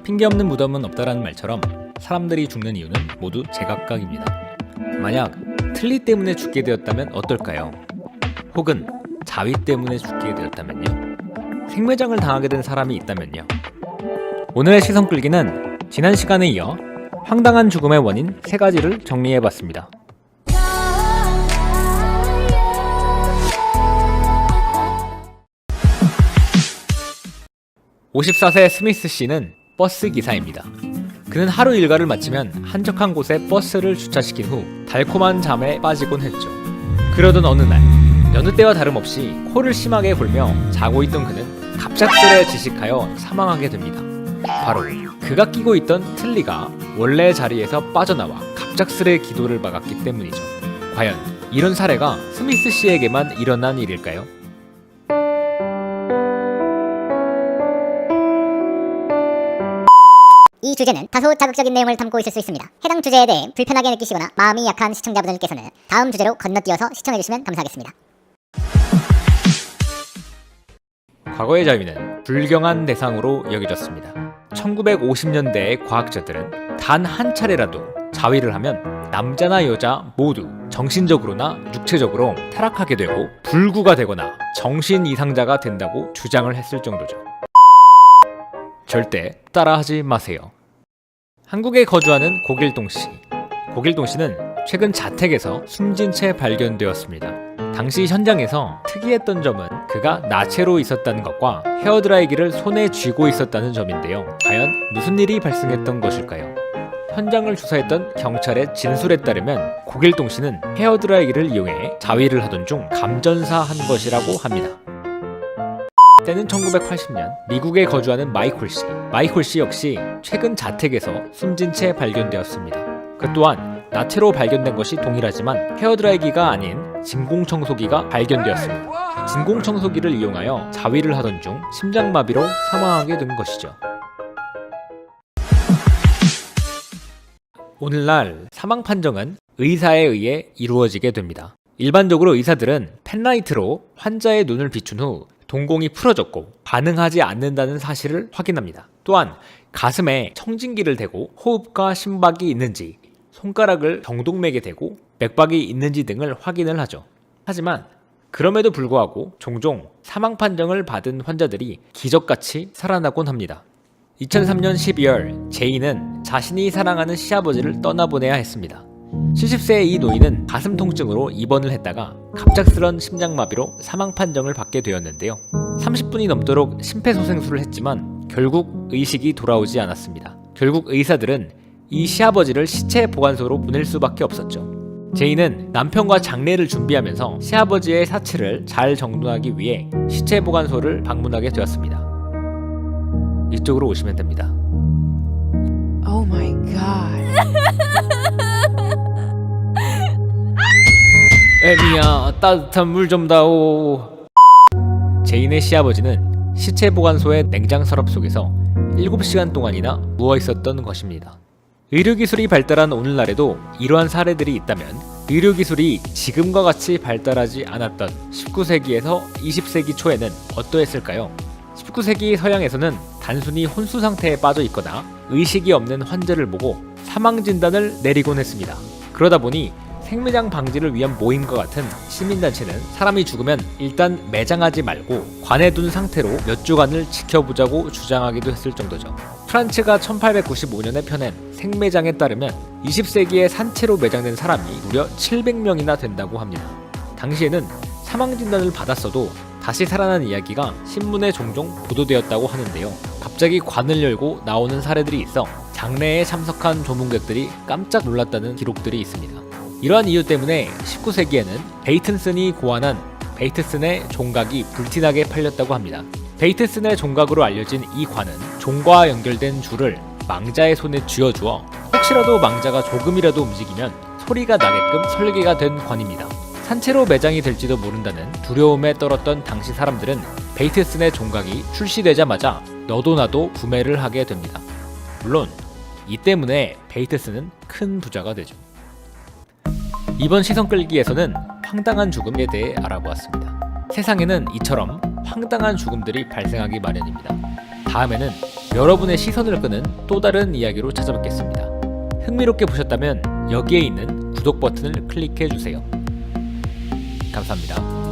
핑계 없는 무덤은 없다라는 말처럼 사람들이 죽는 이유는 모두 제각각입니다. 만약 틀니 때문에 죽게 되었다면 어떨까요? 혹은 자위 때문에 죽게 되었다면요? 생매장을 당하게 된 사람이 있다면요? 오늘의 시선 끌기는 지난 시간에 이어 황당한 죽음의 원인 3가지를 정리해봤습니다. 54세 스미스 씨는 버스 기사입니다. 그는 하루 일과를 마치면 한적한 곳에 버스를 주차시킨 후 달콤한 잠에 빠지곤 했죠. 그러던 어느 날 여느 때와 다름없이 코를 심하게 골며 자고 있던 그는 갑작스레 지식하여 사망하게 됩니다. 바로 그가 끼고 있던 틀니가 원래 자리에서 빠져나와 갑작스레 기도를 막았기 때문이죠. 과연 이런 사례가 스미스 씨에게만 일어난 일일까요? 이 주제는 다소 자극적인 내용을 담고 있을 수 있습니다. 해당 주제에 대해 불편하게 느끼시거나 마음이 약한 시청자분들께서는 다음 주제로 건너뛰어서 시청해주시면 감사하겠습니다. 과거의 자위는 불경한 대상으로 여겨졌습니다. 1950년대의 과학자들은 단 한 차례라도 자위를 하면 남자나 여자 모두 정신적으로나 육체적으로 타락하게 되고 불구가 되거나 정신 이상자가 된다고 주장을 했을 정도죠. 절대 따라하지 마세요. 한국에 거주하는 고길동 씨. 고길동 씨는 최근 자택에서 숨진 채 발견되었습니다. 당시 현장에서 특이했던 점은 그가 나체로 있었다는 것과 헤어드라이기를 손에 쥐고 있었다는 점인데요. 과연 무슨 일이 발생했던 것일까요? 현장을 조사했던 경찰의 진술에 따르면 고길동 씨는 헤어드라이기를 이용해 자위를 하던 중 감전사한 것이라고 합니다. 때는 1980년 미국에 거주하는 마이콜 씨. 마이콜 씨 역시 최근 자택에서 숨진 채 발견되었습니다. 그 또한 나체로 발견된 것이 동일하지만 헤어드라이기가 아닌 진공청소기가 발견되었습니다. 진공청소기를 이용하여 자위를 하던 중 심장마비로 사망하게 된 것이죠. 오늘날 사망 판정은 의사에 의해 이루어지게 됩니다. 일반적으로 의사들은 펜라이트로 환자의 눈을 비춘 후 동공이 풀어졌고 반응하지 않는다는 사실을 확인합니다. 또한 가슴에 청진기를 대고 호흡과 심박이 있는지, 손가락을 경동맥에 대고 맥박이 있는지 등을 확인을 하죠. 하지만 그럼에도 불구하고 종종 사망 판정을 받은 환자들이 기적같이 살아나곤 합니다. 2003년 12월 제이는 자신이 사랑하는 시아버지를 떠나보내야 했습니다. 70세의 이 노인은 가슴 통증으로 입원을 했다가 갑작스런 심장마비로 사망 판정을 받게 되었는데요. 30분이 넘도록 심폐소생술을 했지만 결국 의식이 돌아오지 않았습니다. 결국 의사들은 이 시아버지를 시체 보관소로 보낼 수밖에 없었죠. 제이는 남편과 장례를 준비하면서 시아버지의 사체를 잘 정돈하기 위해 시체 보관소를 방문하게 되었습니다. 이쪽으로 오시면 됩니다. Oh my god. 애미야, 따뜻한 물 좀 다오. 제인의 시아버지는 시체 보관소의 냉장 서랍 속에서 7시간 동안이나 누워 있었던 것입니다. 의료기술이 발달한 오늘날에도 이러한 사례들이 있다면 의료기술이 지금과 같이 발달하지 않았던 19세기에서 20세기 초에는 어떠했을까요? 19세기 서양에서는 단순히 혼수 상태에 빠져 있거나 의식이 없는 환자를 보고 사망 진단을 내리곤 했습니다. 그러다 보니 생매장 방지를 위한 모임과 같은 시민단체는 사람이 죽으면 일단 매장하지 말고 관에 둔 상태로 몇 주간을 지켜보자고 주장하기도 했을 정도죠. 프란츠가 1895년에 펴낸 생매장에 따르면 20세기에 산채로 매장된 사람이 무려 700명이나 된다고 합니다. 당시에는 사망 진단을 받았어도 다시 살아난 이야기가 신문에 종종 보도되었다고 하는데요. 갑자기 관을 열고 나오는 사례들이 있어 장례에 참석한 조문객들이 깜짝 놀랐다는 기록들이 있습니다. 이러한 이유 때문에 19세기에는 베이튼슨이 고안한 베이트슨의 종각이 불티나게 팔렸다고 합니다. 베이트슨의 종각으로 알려진 이 관은 종과 연결된 줄을 망자의 손에 쥐어주어 혹시라도 망자가 조금이라도 움직이면 소리가 나게끔 설계가 된 관입니다. 산채로 매장이 될지도 모른다는 두려움에 떨었던 당시 사람들은 베이트슨의 종각이 출시되자마자 너도 나도 구매를 하게 됩니다. 물론 이 때문에 베이트슨은 큰 부자가 되죠. 이번 시선 끌기에서는 황당한 죽음에 대해 알아보았습니다. 세상에는 이처럼 황당한 죽음들이 발생하기 마련입니다. 다음에는 여러분의 시선을 끄는 또 다른 이야기로 찾아뵙겠습니다. 흥미롭게 보셨다면 여기에 있는 구독 버튼을 클릭해 주세요. 감사합니다.